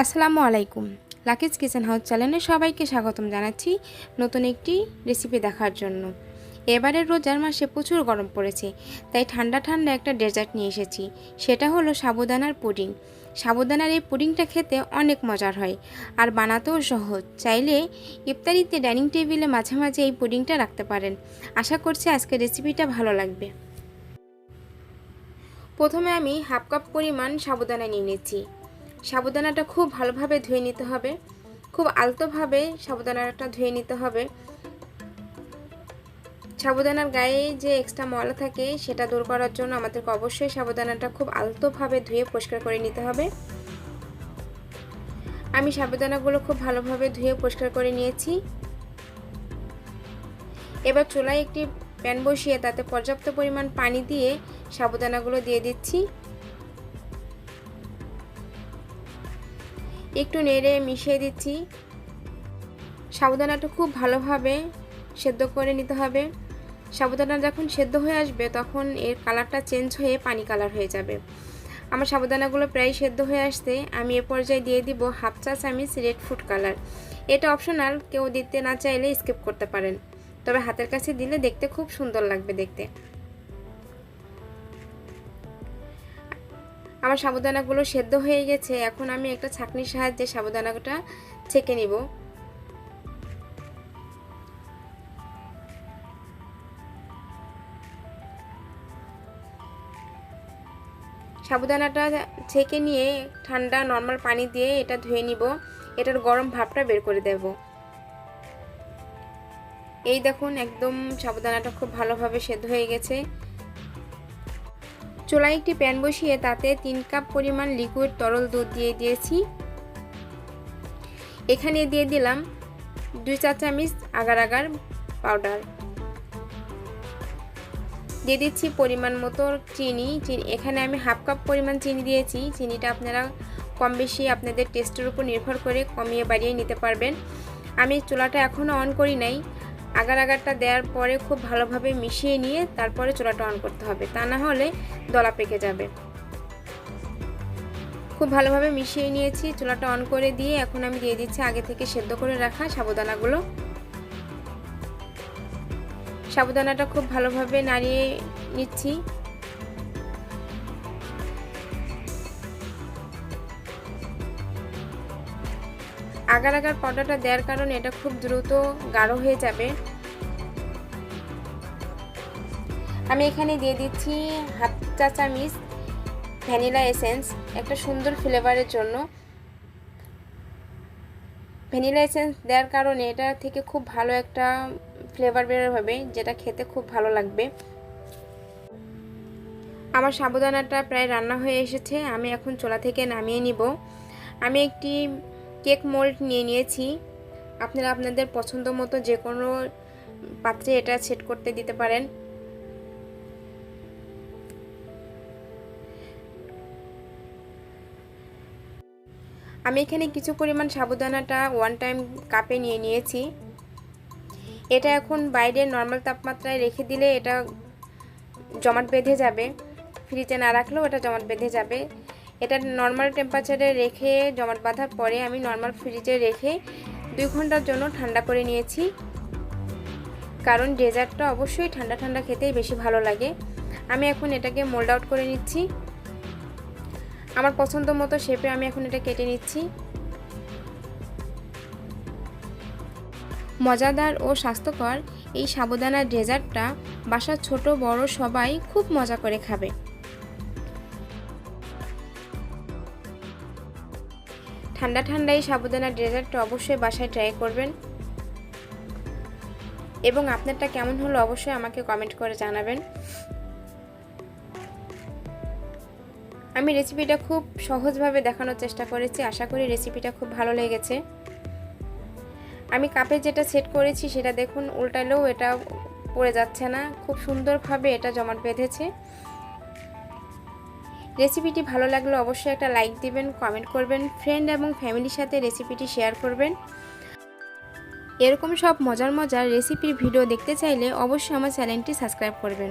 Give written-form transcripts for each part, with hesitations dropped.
আসসালামু আলাইকুম। লাকিজ kitchen house চ্যানেলে সবাইকে স্বাগতম জানাচ্ছি নতুন একটি রেসিপি দেখার জন্য। এবারের রোজার মাসে প্রচুর গরম পড়েছে, তাই ঠান্ডা ঠান্ডা একটা ডেজার্ট নিয়ে এসেছি। সেটা হলো সাবুদানার পুডিং। সাবুদানার এই পুডিংটা খেতে অনেক মজার হয় আর বানাতেও সহজ। চাইলে ইফতারিতে ডাইনিং টেবিলে মাঝে মাঝে এই পুডিংটা রাখতে পারেন। আশা করছি আজকের রেসিপিটা ভালো লাগবে। প্রথমে আমি হাফ কাপ পরিমাণ সাবুদানা নিয়ে নিচ্ছি। সাবুদানাটা খুব ভালোভাবে ধুয়ে নিতে হবে, খুব আলতোভাবে সাবুদানাটা ধুয়ে নিতে হবে। সাবুদানার গায়ে যে এক্সট্রা ময়লা থাকে সেটা দূর করার জন্য আমাদেরকে অবশ্যই সাবুদানাটা খুব আলতোভাবে ধুয়ে পরিষ্কার করে নিতে হবে। আমি সাবুদানাগুলো খুব ভালোভাবে ধুয়ে পরিষ্কার করে নিয়েছি। এবার চুলায় একটি প্যান বসিয়ে তাতে পর্যাপ্ত পরিমাণ পানি দিয়ে সাবুদানাগুলো দিয়ে দিচ্ছি। একটু নেড়ে মিশিয়ে দিচ্ছি। সাবুদানাটা খুব ভালোভাবে সেদ্ধ করে নিতে হবে। সাবুদানা যখন সেদ্ধ হয়ে আসবে তখন এর কালারটা চেঞ্জ হয়ে পানি কালার হয়ে যাবে। আমার সাবুদানাগুলো প্রায় সেদ্ধ হয়ে আসতে আমি এ পর্যায়ে দিয়ে দিব হাফ চা চামচ রেড ফুড কালার। এটা অপশনাল, কেউ দিতে না চাইলে স্কিপ করতে পারেন, তবে হাতের কাছে দিলে দেখতে খুব সুন্দর লাগবে দেখতে। আমার সাবুদানাগুলো সেদ্ধ হয়ে গেছে। এখন আমি একটা ছাঁকনির সাহায্যে সাবুদানাটা ছেঁকে নিব। সাবুদানাটা ছেঁকে নিয়ে ঠান্ডা নর্মাল পানি দিয়ে এটা ধুয়ে নিব। এটার গরম ভাবটা বের করে দেব। এই দেখুন, একদম সাবুদানাটা খুব ভালোভাবে সেদ্ধ হয়ে গেছে। চুলায় একটি প্যান বসিয়ে তাতে 3 কাপ পরিমাণ লিকুইড তরল দুধ দিয়ে দিয়েছি। এখানে দিয়ে দিলাম 2 চা চামচ আগার আগার পাউডার। দিয়ে দিচ্ছি পরিমাণ মতো চিনি। এখানে আমি হাফ কাপ পরিমাণ চিনি দিয়েছি। চিনিটা আপনারা কম বেশি আপনাদের টেস্টের উপর নির্ভর করে কমিয়ে বাড়িয়ে নিতে পারবেন। আমি চুলাটা এখনও অন করি নাই। আগার আগারটা দেওয়ার পরে খুব ভালোভাবে মিশিয়ে নিয়ে তারপরে চুলাটা অন করতে হবে, তা না হলে দলা পেকে যাবে। খুব ভালোভাবে মিশিয়ে নিয়েছি। চুলাটা অন করে দিয়ে এখন আমি দিয়ে দিচ্ছি আগে থেকে সেদ্ধ করে রাখা সাবুদানাগুলো। সাবুদানাটা খুব ভালোভাবে নাড়িয়ে নিচ্ছি। আগার আগার পাউডারটা দেওয়ার কারণে এটা খুব দ্রুত গাঢ় হয়ে যাবে। আমি এখানে দিয়ে দিচ্ছি হাফ চা চামচ ভ্যানিলা এসেন্স, একটা সুন্দর ফ্লেভারের জন্য। ভ্যানিলা এসেন্স দেওয়ার কারণে এটা থেকে খুব ভালো একটা ফ্লেভার বের হবে, যেটা খেতে খুব ভালো লাগবে। আমার সাবুদানাটা প্রায় রান্না হয়ে এসেছে। আমি এখন চুলা থেকে নামিয়ে নিব। আমি একটি কেক মোল্ড নিয়ে নিয়েছি। আপনারা আপনাদের পছন্দ মতো যে কোনো পাত্রে এটা সেট করতে দিতে পারেন। আমি এখানে কিছু পরিমাণ সাবুদানাটা 1 টাইম কাপে নিয়ে নিয়েছি। এটা এখন বাইরে নর্মাল তাপমাত্রায় রেখে দিলে এটা জমাট বেঁধে যাবে। ফ্রিজে না রাখলেও এটা জমাট বেঁধে যাবে। এটা নর্মাল টেম্পারেচারে রেখে জমাট বাঁধার পরে আমি নর্মাল ফ্রিজে রেখে 2 ঘন্টার জন্য ঠান্ডা করে নিয়েছি, কারণ ডেজার্টটা অবশ্যই ঠান্ডা ঠান্ডা খেতেই বেশি ভালো লাগে। আমি এখন এটাকে মোল্ড আউট করে নিচ্ছি। আমার পছন্দ মতো শেপে আমি এখন এটা কেটে নিচ্ছি। মজাদার ও স্বাস্থ্যকর এই সাবুদানার ডেজার্টটা বাসার ছোট বড় সবাই খুব মজা করে খাবে। ঠান্ডা ঠান্ডা এই সাবুদানার ডেজার্টটা অবশ্যই বাসায় ট্রাই করবেন এবং আপনারটা কেমন হলো অবশ্যই আমাকে কমেন্ট করে জানাবেন। আমি রেসিপিটা খুব সহজভাবে দেখানোর চেষ্টা করেছি। আশা করি রেসিপিটা খুব ভালো লেগেছে। আমি কাপে যেটা সেট করেছি সেটা দেখুন, উল্টালেও এটা পড়ে যাচ্ছে না, খুব সুন্দরভাবে এটা জমাট বেঁধেছে। রেসিপিটি ভালো লাগলে অবশ্যই একটা লাইক দিবেন, কমেন্ট করবেন, ফ্রেন্ড এবং ফ্যামিলির সাথে রেসিপিটি শেয়ার করবেন। এরকম সব মজার মজার রেসিপির ভিডিও দেখতে চাইলে অবশ্যই আমার চ্যানেলটি সাবস্ক্রাইব করবেন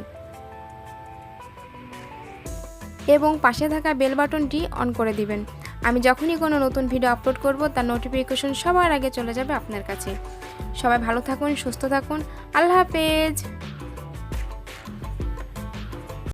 এবং পাশে থাকা বেল বাটনটি অন করে দিবেন। আমি যখনই কোনো নতুন ভিডিও আপলোড করব তার নোটিফিকেশন সবার আগে চলে যাবে আপনার কাছে। সবাই ভালো থাকুন, সুস্থ থাকুন। আল্লাহ হাফেজ।